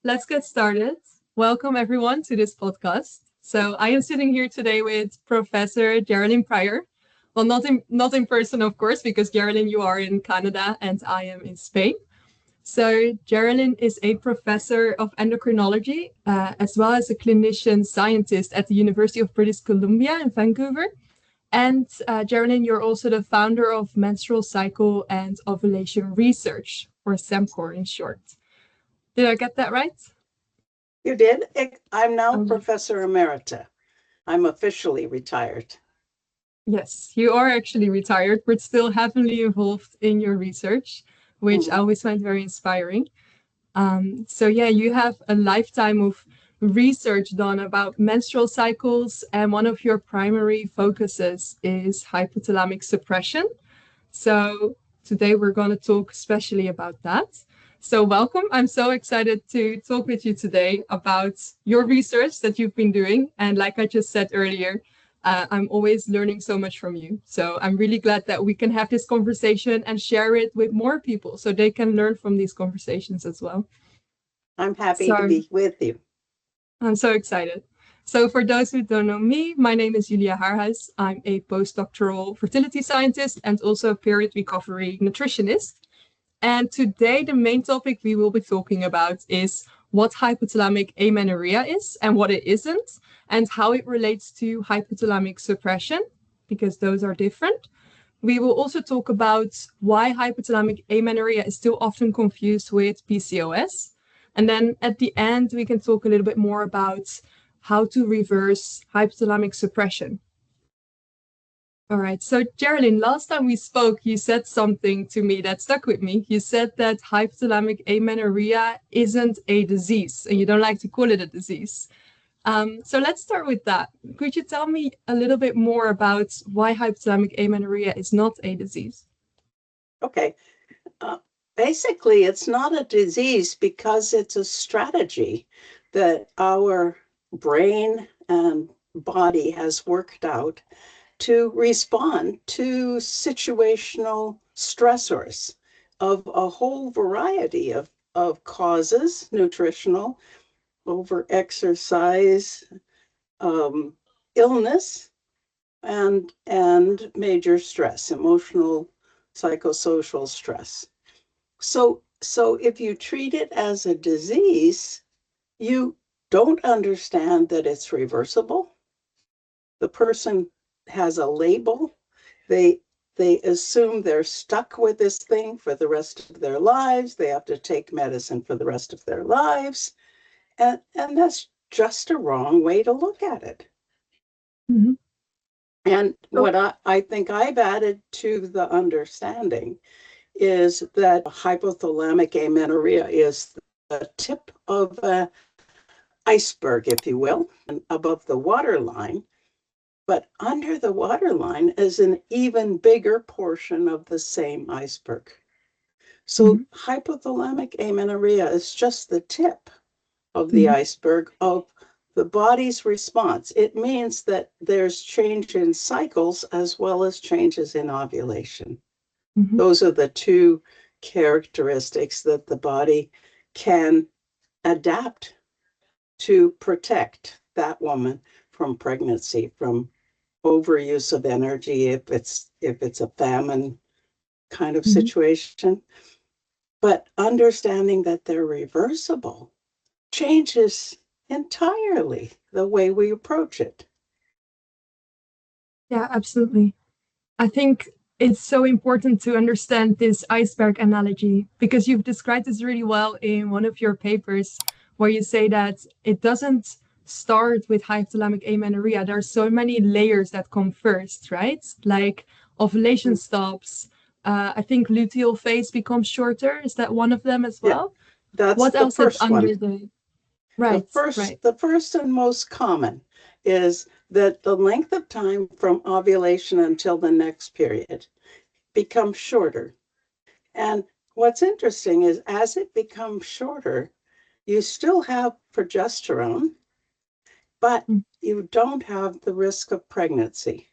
let's get started. Welcome everyone to this podcast. So I am sitting here today with Professor Jerilynn Prior. Well, not in person, of course, because Jerilynn, you are in Canada and I am in Spain. So Jerilynn is a professor of endocrinology, as well as a clinician scientist at the University of British Columbia in Vancouver. And Jerilynn, you're also the founder of Menstrual Cycle and Ovulation Research, or SEMCOR in short. Did I get that right? You did? I'm now Um, Professor Emerita. I'm officially retired. yes, you are actually retired, but still heavily involved in your research, which I Mhm. always find very inspiring. So yeah, you have a lifetime of research done about menstrual cycles, and one of your primary focuses is hypothalamic suppression. So today we're going to talk especially about that. So welcome. I'm so excited to talk with you today about your research that you've been doing. And like I just said earlier, I'm always learning so much from you. So I'm really glad that we can have this conversation and share it with more people so they can learn from these conversations as well. I'm happy to So be with you. I'm so excited. So, for those who don't know me, my name is Julia Haarhuis. I'm a postdoctoral fertility scientist and also a period recovery nutritionist. And today, the main topic we will be talking about is what hypothalamic amenorrhea is and what it isn't, and how it relates to hypothalamic suppression, because those are different. We will also talk about why hypothalamic amenorrhea is still often confused with PCOS. And then at the end, we can talk a little bit more about how to reverse hypothalamic suppression. All right. So, Jerilynn, last time we spoke, you said something to me that stuck with me. You said that hypothalamic amenorrhea isn't a disease, and you don't like to call it a disease. So let's start with that. Could you tell me a little bit more about why hypothalamic amenorrhea is not a disease? Okay. Uh, Basically, it's not a disease because it's a strategy that our brain and body has worked out to respond to situational stressors of a whole variety of causes, nutritional, over exercise, um, illness, and major stress, emotional, psychosocial stress. So if you treat it as a disease, you don't understand that it's reversible. The person has a label. They they assume they're stuck with this thing for the rest of their lives. They have to take medicine for the rest of their lives. And that's just a wrong way to look at it. Mhm. And So, what I think I've added to the understanding is that hypothalamic amenorrhea is the tip of an iceberg, if you will, and above the waterline. But under the waterline is an even bigger portion of the same iceberg. So mhm, hypothalamic amenorrhea is just the tip of the mhm, iceberg of the body's response. It means that there's change in cycles as well as changes in ovulation. mhm. Those are the two characteristics that the body can adapt to protect that woman from pregnancy, from overuse of energy if it's a famine kind of Mhm. situation. But understanding that they're reversible changes entirely the way we approach it. Yeah, absolutely. I think it's so important to understand this iceberg analogy because you've described this really well in one of your papers where you say that it doesn't start with hypothalamic amenorrhea. There are so many layers that come first, right? Like ovulation stops. I think luteal phase becomes shorter. Is that one of them as Yeah, well? that's What the else is first one. under the The right, first, right. the first and most common is that the length of time from ovulation until the next period becomes shorter. And what's interesting is as it becomes shorter, you still have progesterone, but Mm, you don't have the risk of pregnancy.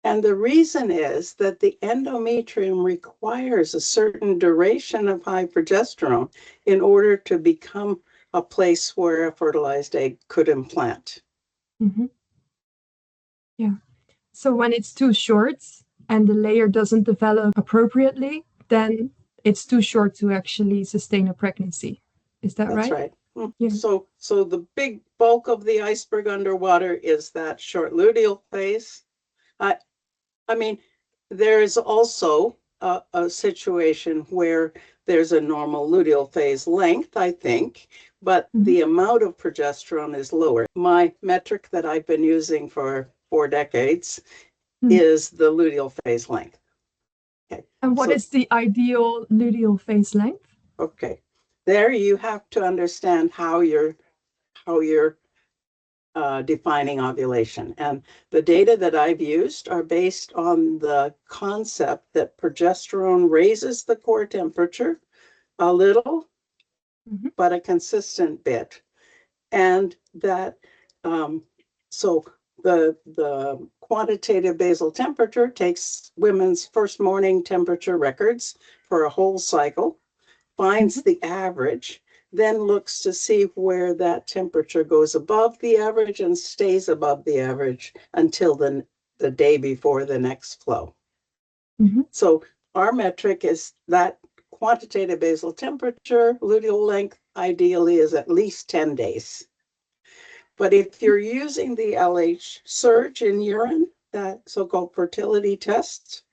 And the reason is that the endometrium requires a certain duration of high progesterone in order to become a place where a fertilized egg could implant. Mm-hmm. Yeah. So when it's too short and the layer doesn't develop appropriately, then it's too short to actually sustain a pregnancy. Is that That's right? right. Yeah. So the big bulk of the iceberg underwater is that short luteal phase. I mean, there is also a situation where there's a normal luteal phase length, I think, but Mm-hmm. the amount of progesterone is lower. My metric that I've been using for 4 decades is the luteal phase length. Okay. And what So, is the ideal luteal phase length? okay. There you have to understand how you're defining ovulation. And the data that I've used are based on the concept that progesterone raises the core temperature a little, but a consistent bit. And that, so the quantitative basal temperature takes women's first morning temperature records for a whole cycle, finds the average, then looks to see where that temperature goes above the average and stays above the average until the day before the next flow. Mm-hmm. So our metric is that quantitative basal temperature, luteal length ideally is at least 10 days. But if you're using the LH surge in urine, that so-called fertility test,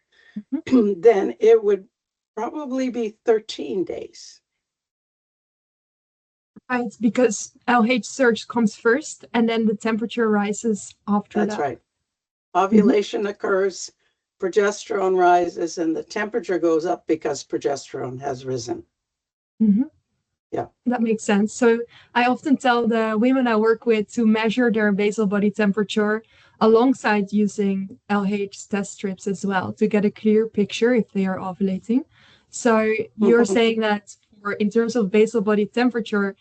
then it would probably be 13 days. Right, because LH surge comes first and then the temperature rises after That's that. right. Ovulation occurs, progesterone rises, and the temperature goes up because progesterone has risen. Yeah. That makes sense. So I often tell the women I work with to measure their basal body temperature alongside using LH test strips as well to get a clear picture if they are ovulating. So you're saying that in terms of basal body temperature,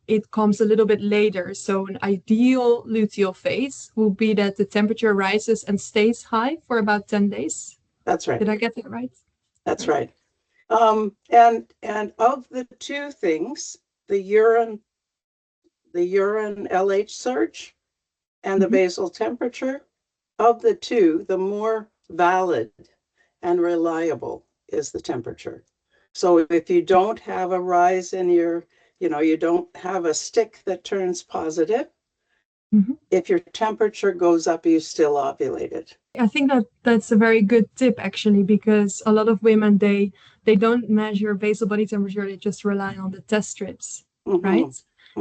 it comes a little bit later. So an ideal luteal phase will be that the temperature rises and stays high for about 10 days. That's right. Did I get that right? That's right. And of the two things, the urine LH surge and the basal temperature, of the two, the more valid and reliable is the temperature. So if you don't have a rise in you don't have a stick that turns positive, if your temperature goes up, you still ovulated. I think that's a very good tip actually, because a lot of women they don't measure basal body temperature, they just rely on the test strips, right?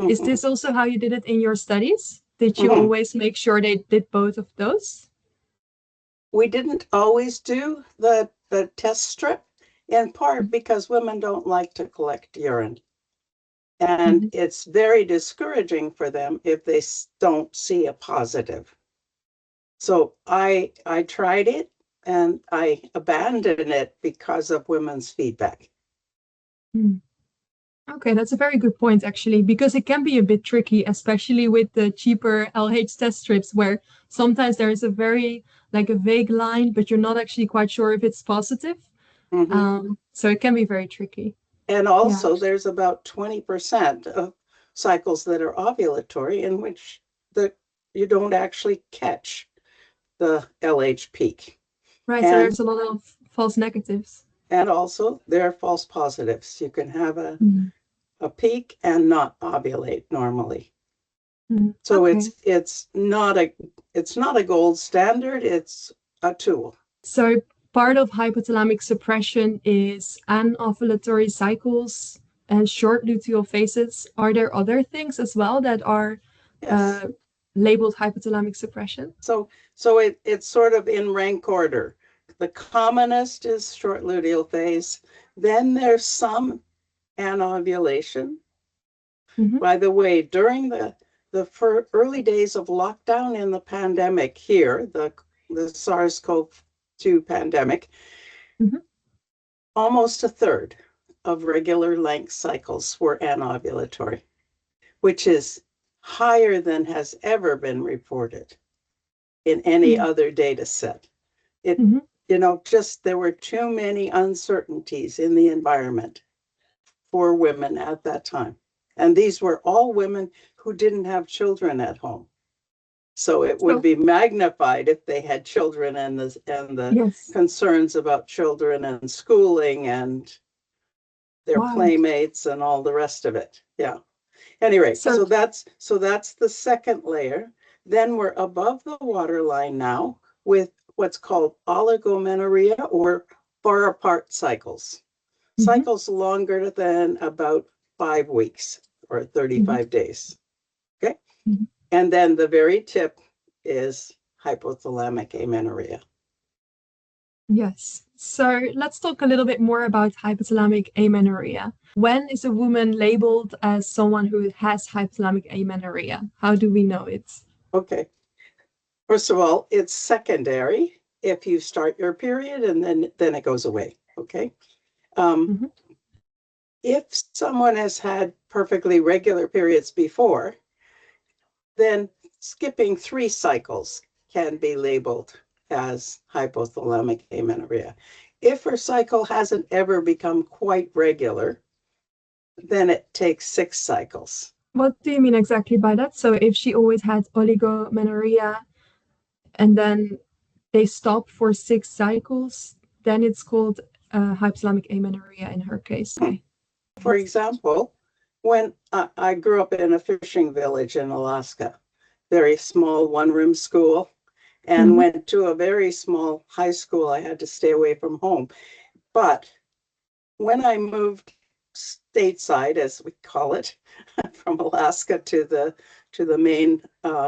Is this also how you did it in your studies? Did you always make sure they did both of those? We didn't always do the test strip, in part because women don't like to collect urine. And it's very discouraging for them if they don't see a positive. So I tried it and I abandoned it because of women's feedback. Okay, that's a very good point actually, because it can be a bit tricky, especially with the cheaper LH test strips, where sometimes there is a very like a vague line, but you're not actually quite sure if it's positive. So it can be very tricky. And also there's about 20% of cycles that are ovulatory in which you don't actually catch the LH peak. Right, so there's a lot of false negatives. And also there are false positives. You can have a peak and not ovulate normally. So it's not a gold standard, it's a tool. So part of hypothalamic suppression is anovulatory cycles and short luteal phases. Are there other things as well that are labeled hypothalamic suppression? So it's sort of in rank order. The commonest is short luteal phase. Then there's some anovulation. By the way, during the early days of lockdown in the pandemic here, the SARS-CoV-2 pandemic, almost a third of regular length cycles were anovulatory, which is higher than has ever been reported in any other data set. Just there were too many uncertainties in the environment for women at that time. And these were all women who didn't have children at home. So it would be magnified if they had children, and the Yes. concerns about children and schooling and their Wow. playmates and all the rest of it. Yeah. Anyway, So that's the second layer. Then we're above the waterline now with what's called oligomenorrhea, or far apart cycles. Cycles longer than about 5 weeks or 35 days. Okay. And then the very tip is hypothalamic amenorrhea. Yes. So let's talk a little bit more about hypothalamic amenorrhea. When is a woman labeled as someone who has hypothalamic amenorrhea? How do we know it? Okay. First of all, it's secondary if you start your period, and then it goes away. Okay. If someone has had perfectly regular periods before, then skipping 3 cycles can be labeled as hypothalamic amenorrhea. If her cycle hasn't ever become quite regular, then it takes 6 cycles. What do you mean exactly by that? So if she always had oligomenorrhea and then they stop for 6 cycles, then it's called hypothalamic amenorrhea in her case. Okay. For example, when I grew up in a fishing village in Alaska, very small one-room school, and went to a very small high school. I had to stay away from home. But when I moved stateside, as we call it, from Alaska to the main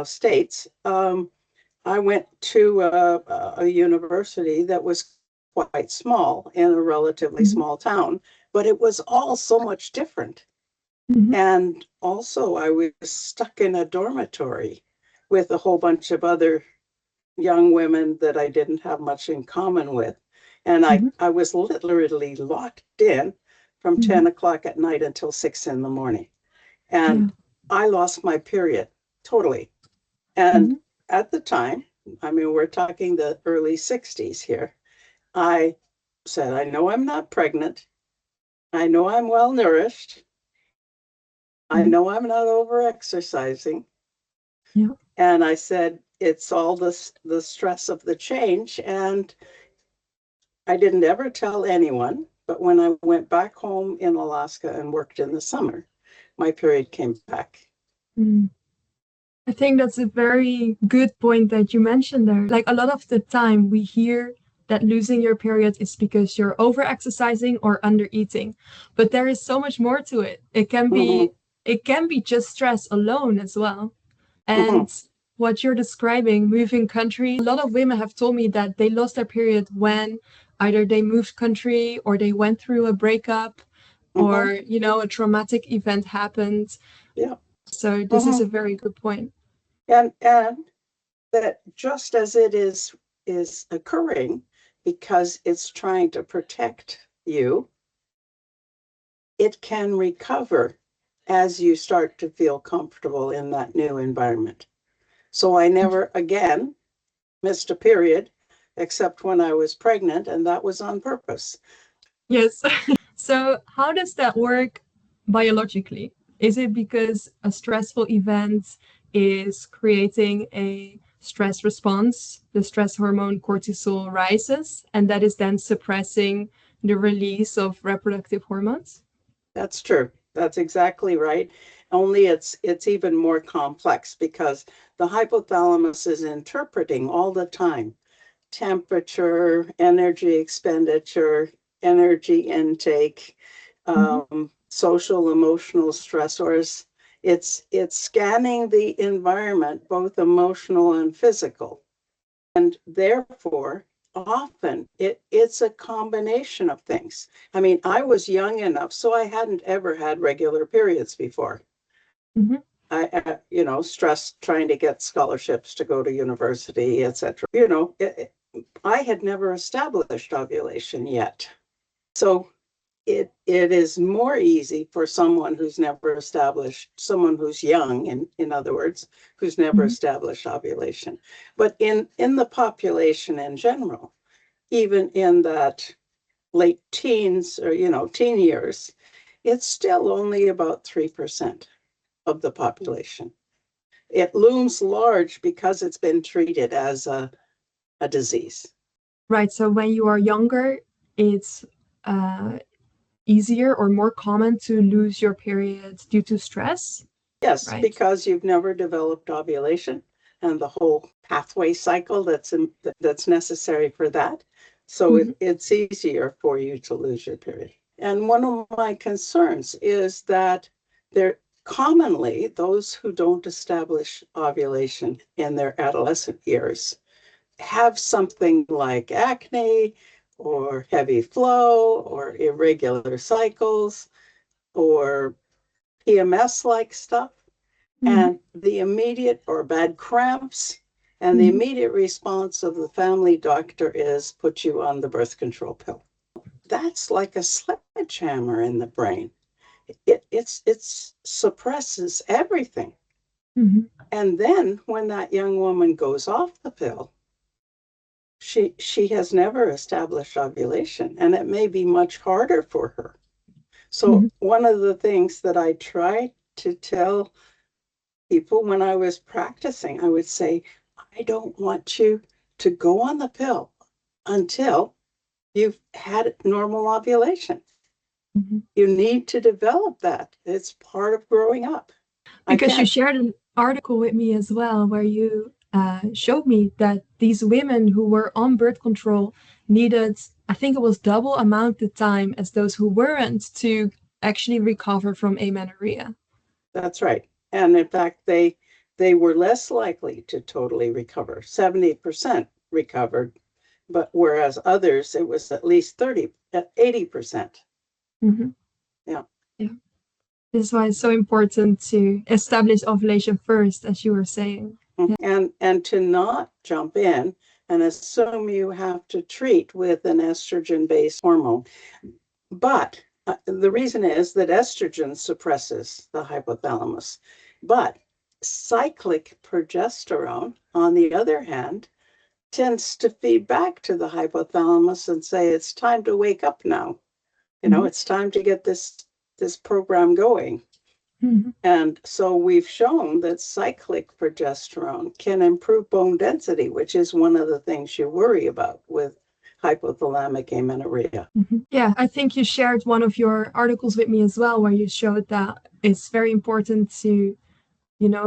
states, I went to a university that was quite small in a relatively small town, but it was all so much different. And also I was stuck in a dormitory with a whole bunch of other young women that I didn't have much in common with. And I was literally locked in from 10 o'clock at night until 6 in the morning. And I lost my period totally. And at the time, I mean, we're talking the early 60s here, I said, I know I'm not pregnant. I know I'm well nourished. I know I'm not over exercising. Yeah. And I said, it's all the stress of the change. And I didn't ever tell anyone, but when I went back home in Alaska and worked in the summer, my period came back. I think that's a very good point that you mentioned there. Like a lot of the time we hear that losing your period is because you're over exercising or under eating, but there is so much more to it. It can be just stress alone as well. And what you're describing, moving country, a lot of women have told me that they lost their period when either they moved country or they went through a breakup or, you know, a traumatic event happened. Yeah. So this is a very good point. And that just as it is occurring because it's trying to protect you, it can recover as you start to feel comfortable in that new environment. So I never again missed a period except when I was pregnant, and that was on purpose. Yes. So how does that work biologically? Is it because a stressful event is creating a stress response? The stress hormone cortisol rises, and that is then suppressing the release of reproductive hormones? That's true. That's exactly right. Only it's even more complex because the hypothalamus is interpreting all the time temperature, energy expenditure, energy intake, social emotional stressors. It's scanning the environment, both emotional and physical. And therefore, often it's a combination of things. I mean, I was young enough, so I hadn't ever had regular periods before. I you know, stressed trying to get scholarships to go to university, etc. You know, I had never established ovulation yet. So it is more easy for someone who's never established, someone who's young, in other words, who's never established ovulation. But in the population in general, even in that late teens or, you know, teen years, it's still only about 3% of the population. It looms large because it's been treated as a disease. Right. So when you are younger, it's easier or more common to lose your periods due to stress. Yes, Right. because you've never developed ovulation and the whole pathway cycle that's necessary for that. So it's easier for you to lose your period. And one of my concerns is that there commonly those who don't establish ovulation in their adolescent years have something like acne or heavy flow or irregular cycles or PMS-like stuff, and the immediate or bad cramps, and the immediate response of the family doctor is put you on the birth control pill. That's like a sledgehammer in the brain. It suppresses everything. And then when that young woman goes off the pill, she has never established ovulation, and it may be much harder for her. So one of the things that I try to tell people when I was practicing, I would say, I don't want you to go on the pill until you've had normal ovulation. You need to develop that. It's part of growing up. Because you shared an article with me as well, where you showed me that these women who were on birth control needed, I think it was double amount of time as those who weren't to actually recover from amenorrhea. That's right. And in fact, they were less likely to totally recover. 70% recovered, but whereas others, it was at least 80%. Yeah. This is why it's so important to establish ovulation first, as you were saying. And to not jump in and assume you have to treat with an estrogen-based hormone. But the reason is that estrogen suppresses the hypothalamus. But cyclic progesterone, on the other hand, tends to feed back to the hypothalamus and say, it's time to wake up now. It's time to get this program going. And so we've shown that cyclic progesterone can improve bone density, which is one of the things you worry about with hypothalamic amenorrhea. Yeah, I think you shared one of your articles with me as well, where you showed that it's very important to,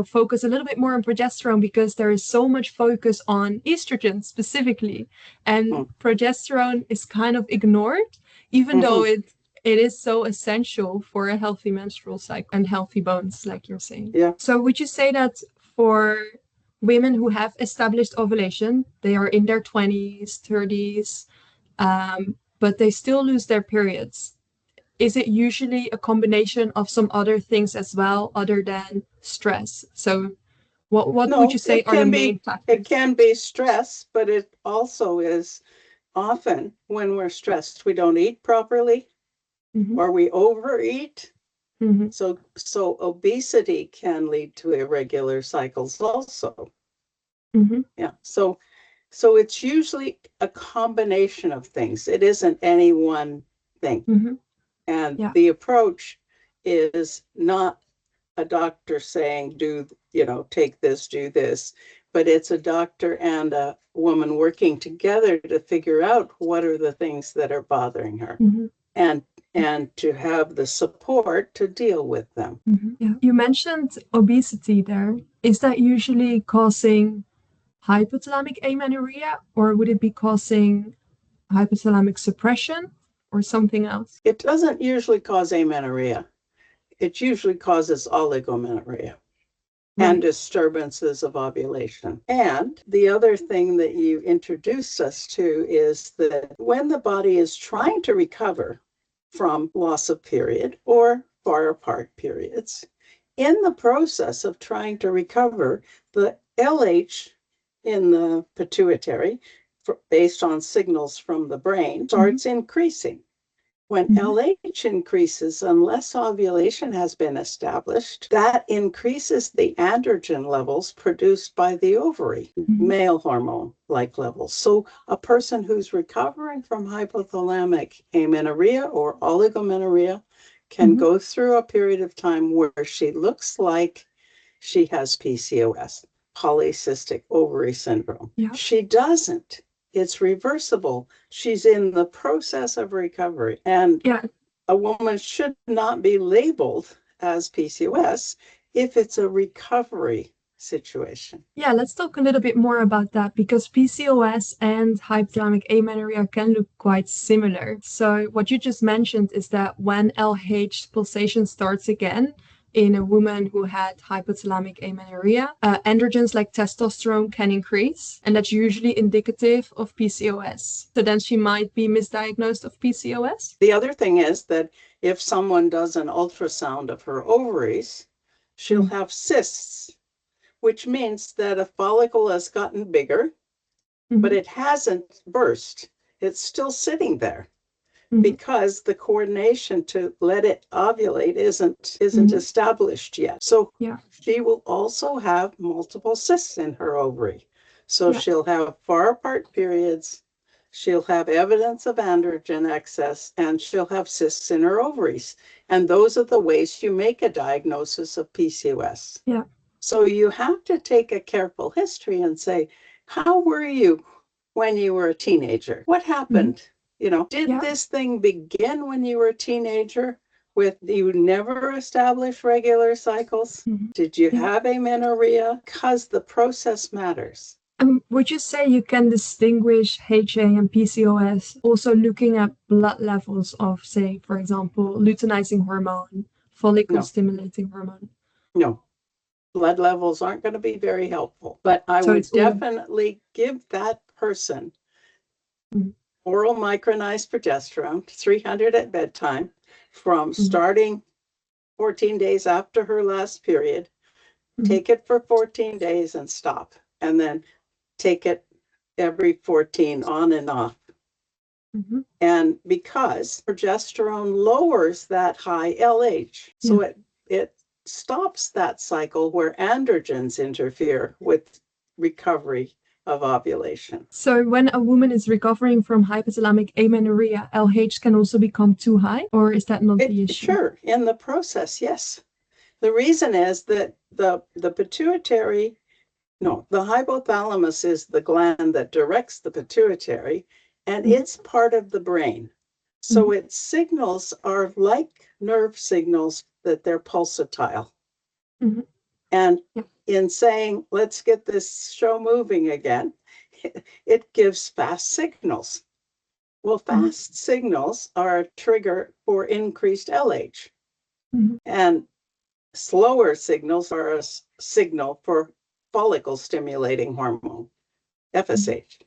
focus a little bit more on progesterone because there is so much focus on estrogen specifically. And progesterone is kind of ignored, even though it is so essential for a healthy menstrual cycle and healthy bones, like you're saying. Yeah. So would you say that for women who have established ovulation, they are in their 20s, 30s, but they still lose their periods, is it usually a combination of some other things as well, other than stress? So what would you say are the main factors? It can be stress, but it also is often when we're stressed, we don't eat properly or we overeat. So obesity can lead to irregular cycles also. Yeah. So it's usually a combination of things. It isn't any one thing. And the approach is not a doctor saying, take this, do this, but it's a doctor and a woman working together to figure out what are the things that are bothering her and to have the support to deal with them. Yeah. You mentioned obesity there. Is that usually causing hypothalamic amenorrhea, or would it be causing hypothalamic suppression or something else? It doesn't usually cause amenorrhea. It usually causes oligomenorrhea and disturbances of ovulation. And the other thing that you introduced us to is that when the body is trying to recover from loss of period or far apart periods, in the process of trying to recover, the LH in the pituitary, based on signals from the brain, starts increasing. When LH increases, unless ovulation has been established, that increases the androgen levels produced by the ovary, male hormone-like levels. So a person who's recovering from hypothalamic amenorrhea or oligomenorrhea can go through a period of time where she looks like she has PCOS, polycystic ovary syndrome. Yeah. She doesn't. It's reversible. She's in the process of recovery. And a woman should not be labeled as PCOS if it's a recovery situation. Yeah, let's talk a little bit more about that, because PCOS and hypothalamic amenorrhea can look quite similar. So what you just mentioned is that when LH pulsation starts again in a woman who had hypothalamic amenorrhea, androgens like testosterone can increase, and that's usually indicative of PCOS. So then she might be misdiagnosed of PCOS. The other thing is that if someone does an ultrasound of her ovaries, she'll have cysts, which means that a follicle has gotten bigger, but it hasn't burst. It's still sitting there because the coordination to let it ovulate isn't established yet. So she will also have multiple cysts in her ovary. So she'll have far apart periods, she'll have evidence of androgen excess, and she'll have cysts in her ovaries. And those are the ways you make a diagnosis of PCOS. Yeah. So you have to take a careful history and say, how were you when you were a teenager? What happened? You know, did this thing begin when you were a teenager with you never established regular cycles? Did you have amenorrhea? Because the process matters. Would you say you can distinguish HA and PCOS also looking at blood levels of, say, for example, luteinizing hormone, follicle stimulating hormone? No. Blood levels aren't going to be very helpful, but I would definitely give that person oral micronized progesterone, 300 at bedtime, from starting 14 days after her last period, take it for 14 days and stop, and then take it every 14 on and off. And because progesterone lowers that high LH, so it stops that cycle where androgens interfere with recovery of ovulation. So when a woman is recovering from hypothalamic amenorrhea, LH can also become too high, or is that not the issue? Sure, in the process, yes. The reason is that the pituitary, the hypothalamus is the gland that directs the pituitary, and it's part of the brain. So its signals are like nerve signals, that they're pulsatile. And in saying, let's get this show moving again, it gives fast signals. Well, fast signals are a trigger for increased LH. And slower signals are a signal for follicle stimulating hormone, FSH.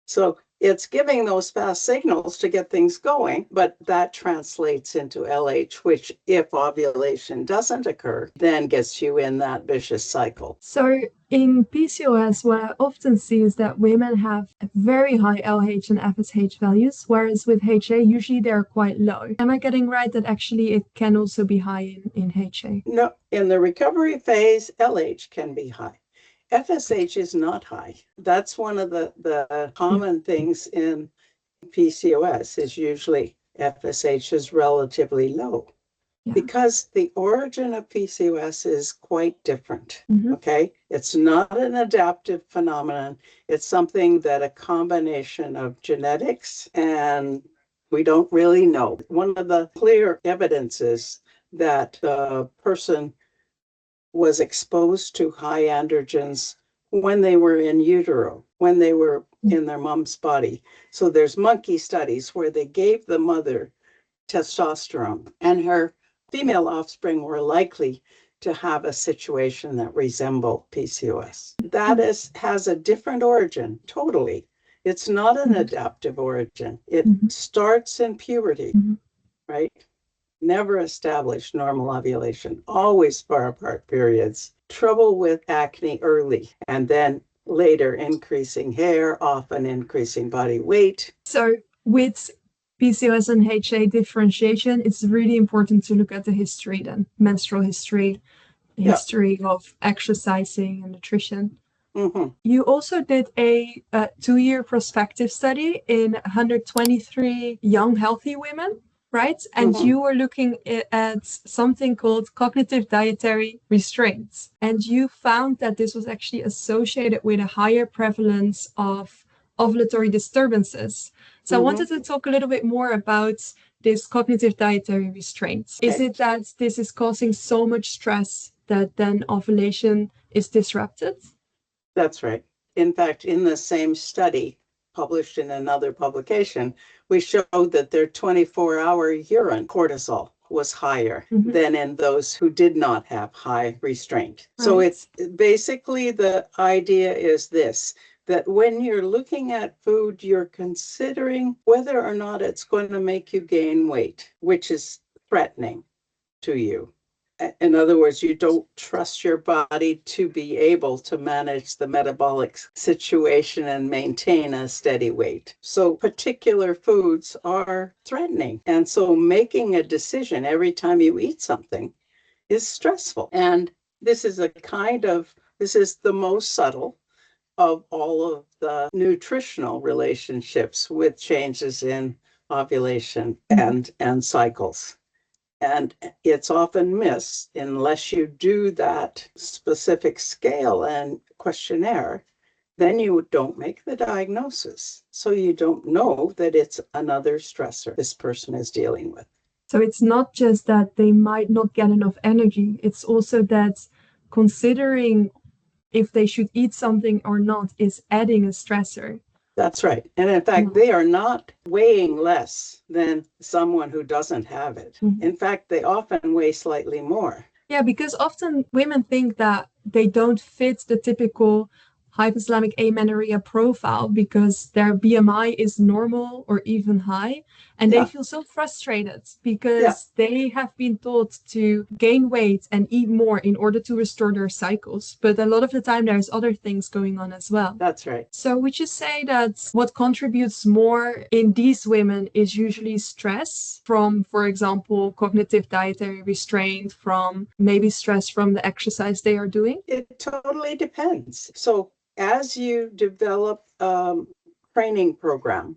So it's giving those fast signals to get things going, but that translates into LH, which, if ovulation doesn't occur, then gets you in that vicious cycle. So in PCOS, what I often see is that women have very high LH and FSH values, whereas with HA, usually they're quite low. Am I getting right that actually it can also be high in HA? No, in the recovery phase, LH can be high. FSH is not high. That's one of the common things in PCOS is usually FSH is relatively low because the origin of PCOS is quite different. Okay, it's not an adaptive phenomenon. It's something that a combination of genetics, and we don't really know. One of the clear evidences that the person was exposed to high androgens when they were in utero, when they were in their mom's body. So there's monkey studies where they gave the mother testosterone, and her female offspring were likely to have a situation that resembled PCOS. That has a different origin, totally. It's not an adaptive origin. It starts in puberty, right? Never established normal ovulation, always far apart periods, trouble with acne early, and then later increasing hair, often increasing body weight. So with PCOS and HA differentiation, it's really important to look at the history then, menstrual history, history of exercising and nutrition. You also did a 2-year prospective study in 123 young, healthy women. right? And you were looking at something called cognitive dietary restraints. And you found that this was actually associated with a higher prevalence of ovulatory disturbances. So I wanted to talk a little bit more about this cognitive dietary restraints. Is it that this is causing so much stress that then ovulation is disrupted? That's right. In fact, in the same study published in another publication, we showed that their 24-hour urine cortisol was higher than in those who did not have high restraint. Right. So it's basically, the idea is this, that when you're looking at food, you're considering whether or not it's going to make you gain weight, which is threatening to you. In other words, you don't trust your body to be able to manage the metabolic situation and maintain a steady weight. So particular foods are threatening. And so making a decision every time you eat something is stressful. And this is the most subtle of all of the nutritional relationships with changes in ovulation and cycles. And it's often missed unless you do that specific scale and questionnaire. Then you don't make the diagnosis. So you don't know that it's another stressor this person is dealing with. So it's not just that they might not get enough energy. It's also that considering if they should eat something or not is adding a stressor. That's right. And in fact, they are not weighing less than someone who doesn't have it. In fact, they often weigh slightly more. Yeah, because often women think that they don't fit the typical hypothalamic amenorrhea profile because their BMI is normal or even high. And they feel so frustrated because they have been taught to gain weight and eat more in order to restore their cycles. But a lot of the time, there's other things going on as well. That's right. So would you say that what contributes more in these women is usually stress from, for example, cognitive dietary restraint, from maybe stress from the exercise they are doing? It totally depends. So as you develop a training program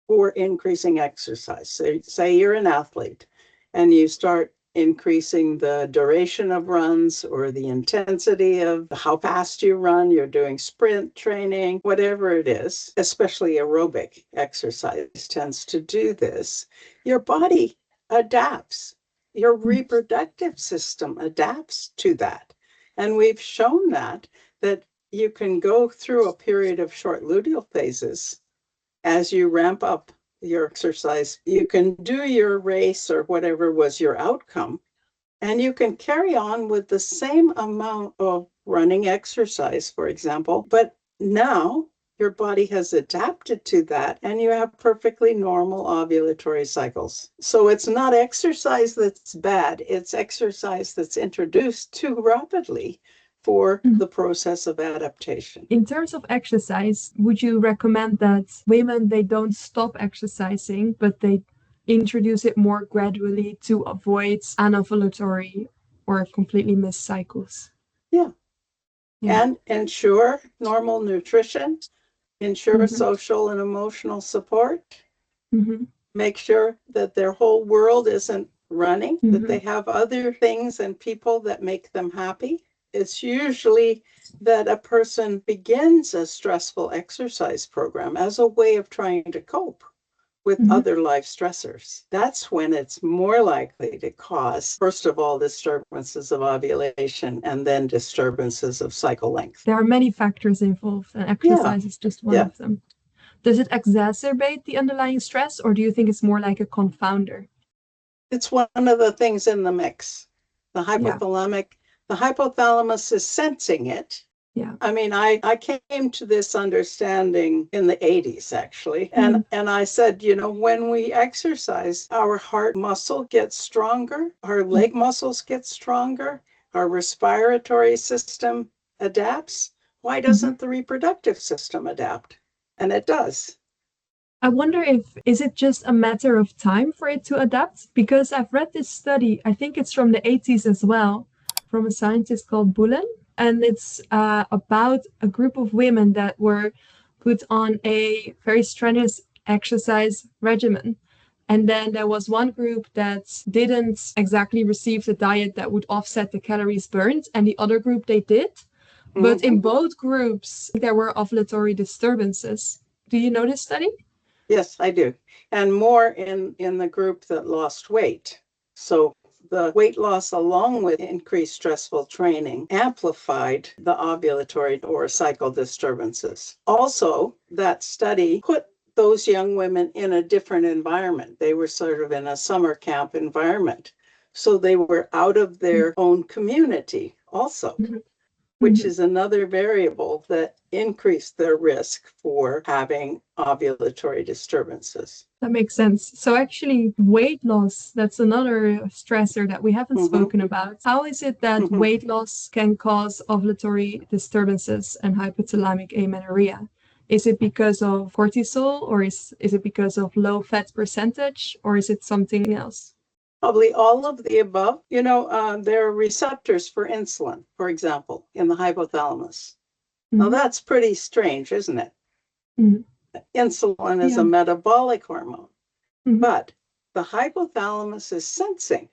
for increasing exercise, so say you're an athlete and you start increasing the duration of runs or the intensity of how fast you run, you're doing sprint training, whatever it is, especially aerobic exercise tends to do this, your body adapts. Your reproductive system adapts to that. And we've shown that you can go through a period of short luteal phases as you ramp up your exercise. You can do your race or whatever was your outcome, and you can carry on with the same amount of running exercise, for example, but now your body has adapted to that and you have perfectly normal ovulatory cycles. So it's not exercise that's bad, it's exercise that's introduced too rapidly for the process of adaptation. In terms of exercise, would you recommend that women, they don't stop exercising, but they introduce it more gradually to avoid anovulatory or completely missed cycles? Yeah. And ensure normal nutrition, ensure social and emotional support, make sure that their whole world isn't running, that they have other things and people that make them happy. It's usually that a person begins a stressful exercise program as a way of trying to cope with other life stressors. That's when it's more likely to cause, first of all, disturbances of ovulation and then disturbances of cycle length. There are many factors involved, and exercise is just one of them. Does it exacerbate the underlying stress, or do you think it's more like a confounder? It's one of the things in the mix. The hypothalamus is sensing it. I mean, I came to this understanding in the 80s, actually. And I said, when we exercise, our heart muscle gets stronger, our leg muscles get stronger, our respiratory system adapts. Why doesn't the reproductive system adapt? And it does. I wonder is it just a matter of time for it to adapt? Because I've read this study, I think it's from the 80s as well, from a scientist called Bullen. And it's about a group of women that were put on a very strenuous exercise regimen. And then there was one group that didn't exactly receive the diet that would offset the calories burned, and the other group they did. But in both groups, there were ovulatory disturbances. Do you know this study? Yes, I do. And more in the group that lost weight. So the weight loss, along with increased stressful training, amplified the ovulatory or cycle disturbances. Also, that study put those young women in a different environment. They were sort of in a summer camp environment. So they were out of their own community also, which is another variable that increased their risk for having ovulatory disturbances. That makes sense. So actually, weight loss, that's another stressor that we haven't spoken about. How is it that weight loss can cause ovulatory disturbances and hypothalamic amenorrhea? Is it because of cortisol, or is it because of low fat percentage, or is it something else? Probably all of the above. There are receptors for insulin, for example, in the hypothalamus. Now, that's pretty strange, isn't it? Insulin is a metabolic hormone, but the hypothalamus is sensing.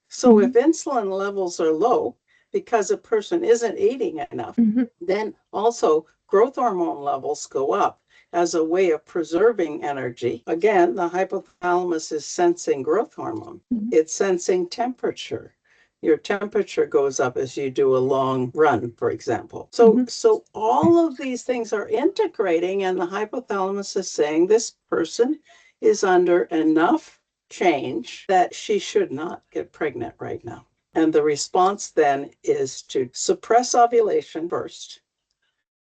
So if insulin levels are low because a person isn't eating enough, then also growth hormone levels go up as a way of preserving energy. Again, the hypothalamus is sensing growth hormone. It's sensing temperature. Your temperature goes up as you do a long run, for example. So all of these things are integrating, and the hypothalamus is saying this person is under enough change that she should not get pregnant right now. And the response then is to suppress ovulation first,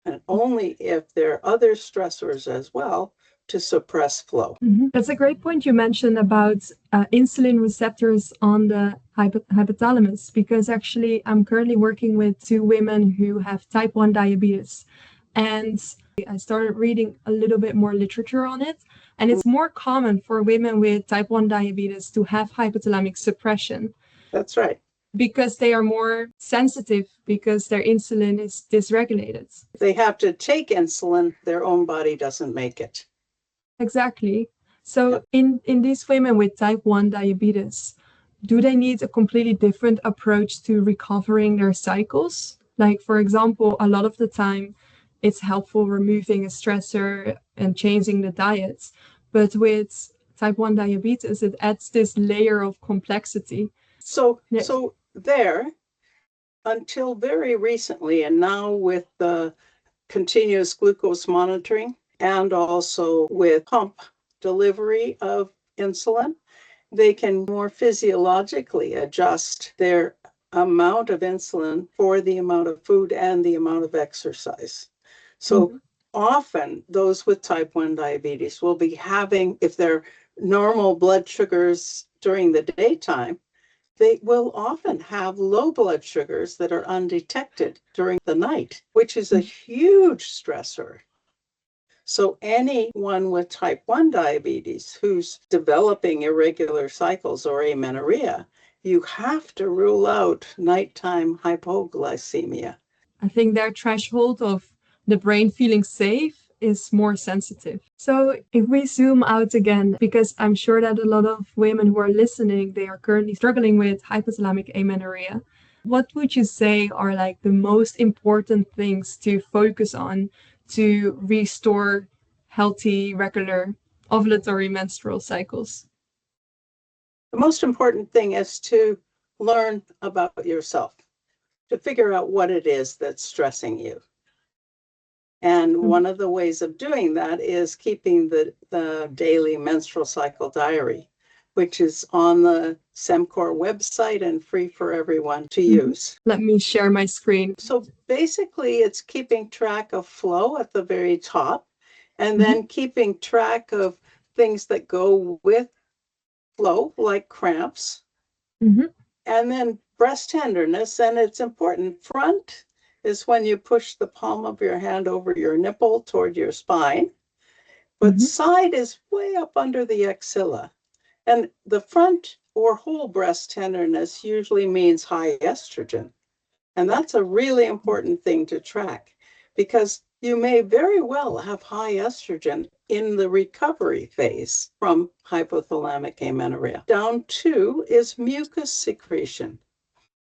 and only if there are other stressors as well, to suppress flow. That's a great point you mentioned about insulin receptors on the hypothalamus, because actually I'm currently working with two women who have type 1 diabetes. And I started reading a little bit more literature on it. And it's more common for women with type 1 diabetes to have hypothalamic suppression. That's right. Because they are more sensitive, because their insulin is dysregulated. If they have to take insulin, their own body doesn't make it. Exactly. So in these women with type 1 diabetes, do they need a completely different approach to recovering their cycles? Like, for example, a lot of the time it's helpful removing a stressor and changing the diets. But with type 1 diabetes, it adds this layer of complexity. So there, until very recently, and now with the continuous glucose monitoring, and also with pump delivery of insulin, they can more physiologically adjust their amount of insulin for the amount of food and the amount of exercise. So often those with type 1 diabetes will be having, if they're normal blood sugars during the daytime, they will often have low blood sugars that are undetected during the night, which is a huge stressor. So anyone with type 1 diabetes who's developing irregular cycles or amenorrhea, you have to rule out nighttime hypoglycemia. I think their threshold of the brain feeling safe is more sensitive. So if we zoom out again, because I'm sure that a lot of women who are listening, they are currently struggling with hypothalamic amenorrhea. What would you say are like the most important things to focus on to restore healthy, regular ovulatory menstrual cycles? The most important thing is to learn about yourself, to figure out what it is that's stressing you. And one of the ways of doing that is keeping the daily menstrual cycle diary, which is on the SEMCOR website and free for everyone to use. Let me share my screen. So basically, it's keeping track of flow at the very top, and then keeping track of things that go with flow, like cramps, and then breast tenderness. And it's important. Front is when you push the palm of your hand over your nipple toward your spine, but side is way up under the axilla. And the front or whole breast tenderness usually means high estrogen. And that's a really important thing to track, because you may very well have high estrogen in the recovery phase from hypothalamic amenorrhea. Down 2 is mucus secretion.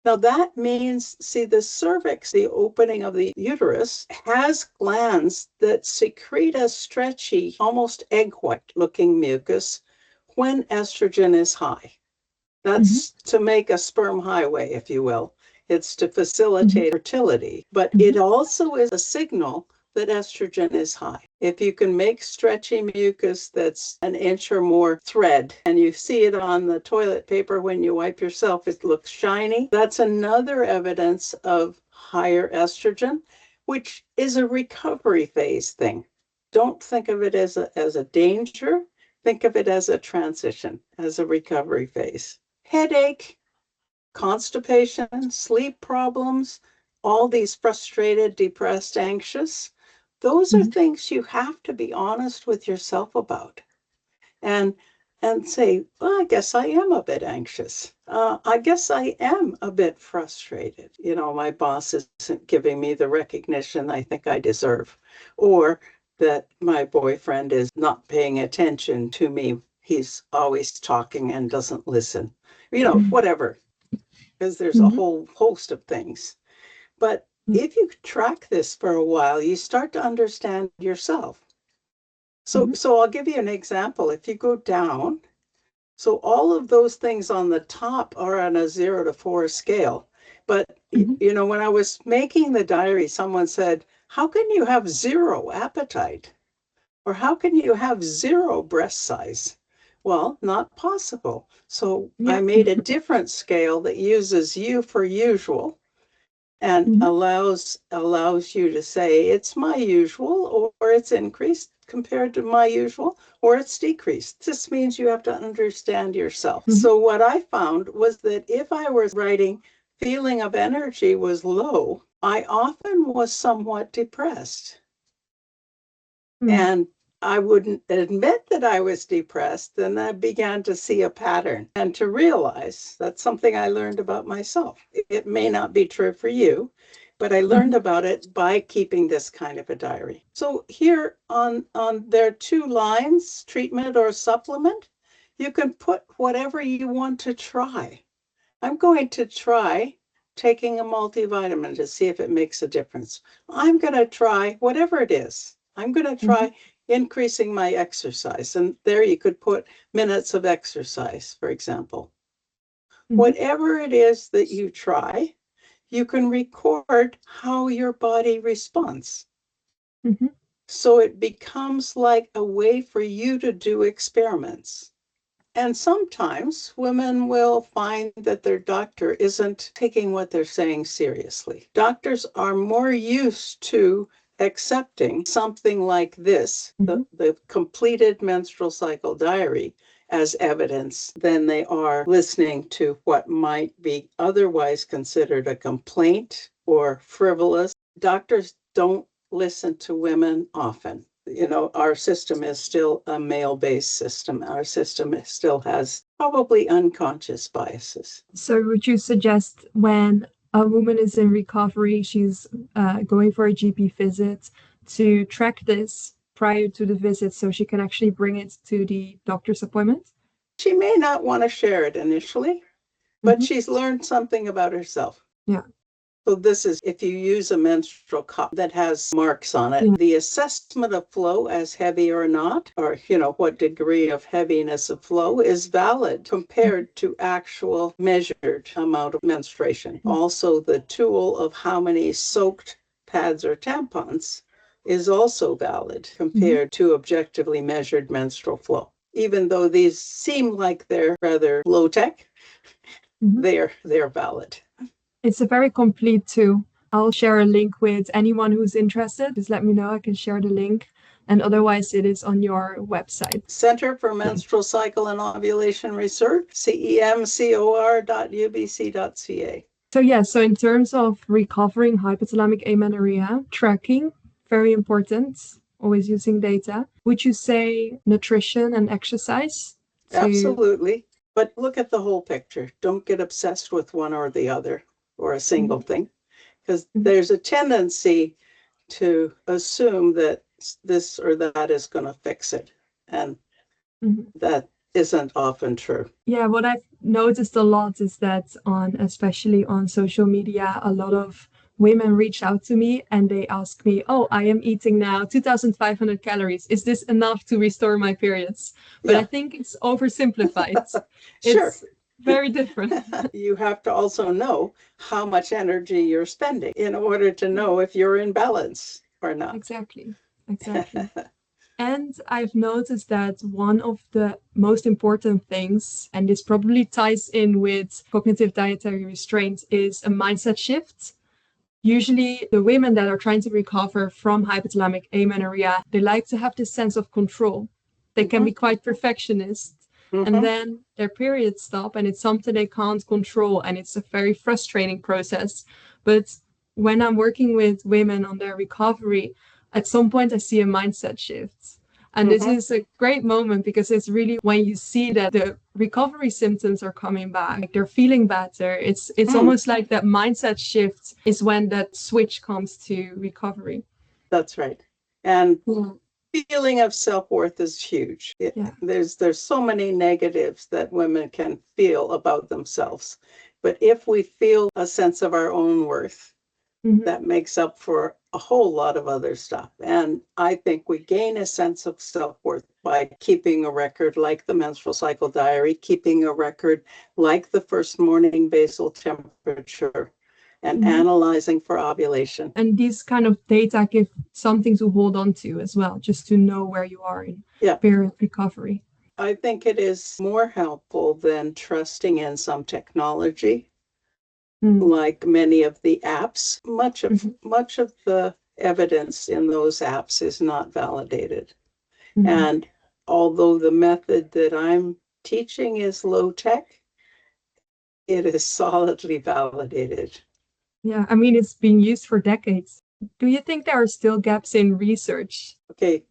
Now that means, see, the cervix, the opening of the uterus, has glands that secrete a stretchy, almost egg white looking mucus when estrogen is high. That's to make a sperm highway, if you will. It's to facilitate fertility, but it also is a signal that estrogen is high. If you can make stretchy mucus that's an inch or more thread, and you see it on the toilet paper when you wipe yourself, it looks shiny, that's another evidence of higher estrogen, which is a recovery phase thing. Don't think of it as a danger. Think of it as a transition, as a recovery phase. Headache, constipation, sleep problems, all these frustrated, depressed, anxious, those are things you have to be honest with yourself about and say, well, I guess I am a bit anxious. I guess I am a bit frustrated. You know, my boss isn't giving me the recognition I think I deserve, or that my boyfriend is not paying attention to me. He's always talking and doesn't listen. You know, whatever, because there's a whole host of things. But if you track this for a while, you start to understand yourself. So I'll give you an example. If you go down, so all of those things on the top are on a 0 to 4 scale. But, you know, when I was making the diary, someone said, how can you have 0 appetite? Or how can you have 0 breast size? Well, not possible. So I made a different scale that uses U for usual and allows you to say it's my usual, or it's increased compared to my usual, or it's decreased. This means you have to understand yourself. So what I found was that if I was writing feeling of energy was low, I often was somewhat depressed. And I wouldn't admit that I was depressed, then I began to see a pattern and to realize that's something I learned about myself. It may not be true for you, but I learned about it by keeping this kind of a diary. So here on there are 2 lines, treatment or supplement. You can put whatever you want to try. I'm going to try taking a multivitamin to see if it makes a difference. I'm going to try whatever it is. I'm going to try increasing my exercise. And there you could put minutes of exercise, for example. Whatever it is that you try, you can record how your body responds. So it becomes like a way for you to do experiments. And sometimes women will find that their doctor isn't taking what they're saying seriously. Doctors are more used to accepting something like this, the completed menstrual cycle diary, as evidence than they are listening to what might be otherwise considered a complaint or frivolous. Doctors don't listen to women often. You know, our system is still a male-based system. Our system still has probably unconscious biases. So would you suggest when a woman is in recovery, she's going for a GP visit, to track this prior to the visit so she can actually bring it to the doctor's appointment? She may not want to share it initially, but she's learned something about herself. Yeah. So this is if you use a menstrual cup that has marks on it, the assessment of flow as heavy or not, or, you know, what degree of heaviness of flow is valid compared to actual measured amount of menstruation. Also, the tool of how many soaked pads or tampons is also valid compared to objectively measured menstrual flow. Even though these seem like they're rather low tech, they're valid. It's a very complete tool. I'll share a link with anyone who's interested. Just let me know. I can share the link. And otherwise, it is on your website. Center for Menstrual Cycle and Ovulation Research, cemcor.ubc.ca. So in terms of recovering hypothalamic amenorrhea, tracking, very important, always using data. Would you say nutrition and exercise? Absolutely. But look at the whole picture. Don't get obsessed with one or the other or a single thing, because there's a tendency to assume that this or that is going to fix it. And that isn't often true. Yeah, what I've noticed a lot is that especially on social media, a lot of women reach out to me and they ask me, oh, I am eating now 2,500 calories. Is this enough to restore my periods? But I think it's oversimplified. Sure. It's very different. You have to also know how much energy you're spending in order to know if you're in balance or not. Exactly. And I've noticed that one of the most important things, and this probably ties in with cognitive dietary restraint, is a mindset shift. Usually the women that are trying to recover from hypothalamic amenorrhea, they like to have this sense of control. They can be quite perfectionist. And then their periods stop and it's something they can't control. And it's a very frustrating process. But when I'm working with women on their recovery, at some point I see a mindset shift. And this is a great moment because it's really when you see that the recovery symptoms are coming back, like they're feeling better. It's almost like that mindset shift is when that switch comes to recovery. That's right. And feeling of self-worth is huge. There's so many negatives that women can feel about themselves. But if we feel a sense of our own worth, that makes up for a whole lot of other stuff. And I think we gain a sense of self-worth by keeping a record like the menstrual cycle diary, keeping a record like the first morning basal temperature, and analyzing for ovulation. And these kind of data give something to hold on to as well, just to know where you are in period recovery. I think it is more helpful than trusting in some technology. Like many of the apps, much of the evidence in those apps is not validated. And although the method that I'm teaching is low tech, it is solidly validated. Yeah, I mean, it's been used for decades. Do you think there are still gaps in research? Okay,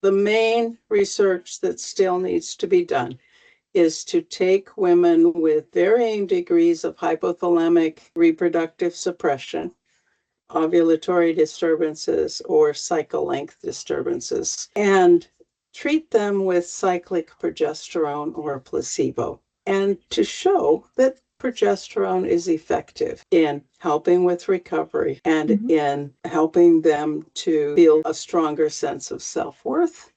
the main research that still needs to be done is to take women with varying degrees of hypothalamic reproductive suppression, ovulatory disturbances, or cycle length disturbances, and treat them with cyclic progesterone or placebo, and to show that progesterone is effective in helping with recovery and in helping them to feel a stronger sense of self-worth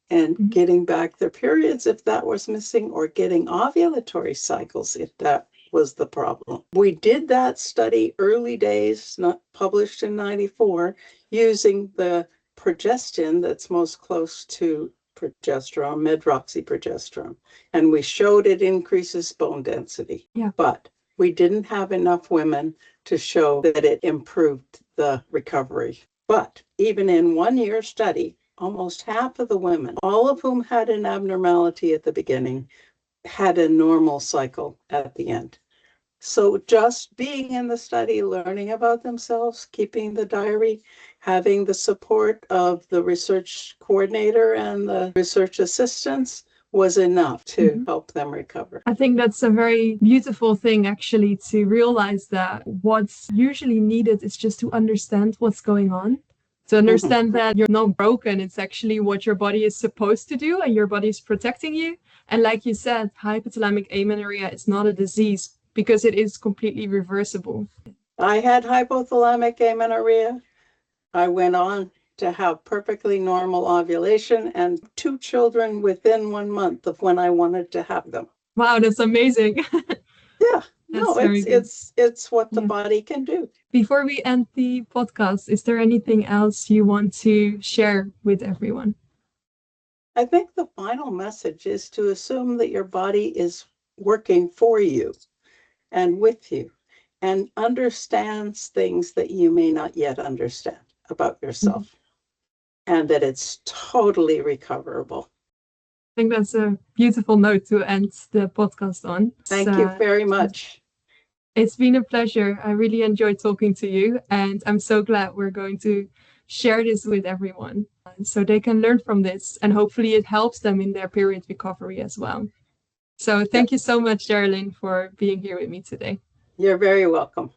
and getting back their periods if that was missing, or getting ovulatory cycles if that was the problem. We did that study early days, not published in 94, using the progestin that's most close to progesterone, medroxyprogesterone. And we showed it increases bone density. But we didn't have enough women to show that it improved the recovery. But even in 1 year study, almost half of the women, all of whom had an abnormality at the beginning, had a normal cycle at the end. So just being in the study, learning about themselves, keeping the diary, having the support of the research coordinator and the research assistants was enough to help them recover. I think that's a very beautiful thing, actually, to realize that what's usually needed is just to understand what's going on. To understand that you're not broken, it's actually what your body is supposed to do and your body is protecting you. And like you said, hypothalamic amenorrhea is not a disease because it is completely reversible. I had hypothalamic amenorrhea. I went on to have perfectly normal ovulation and 2 children within 1 month of when I wanted to have them. Wow, that's amazing. It's what the body can do. Before we end the podcast, is there anything else you want to share with everyone? I think the final message is to assume that your body is working for you and with you and understands things that you may not yet understand about yourself, and that it's totally recoverable. I think that's a beautiful note to end the podcast on. Thank you very much. It's been a pleasure. I really enjoyed talking to you, and I'm so glad we're going to share this with everyone so they can learn from this, and hopefully it helps them in their period recovery as well. So thank you so much, Jerilynn, for being here with me today. You're very welcome.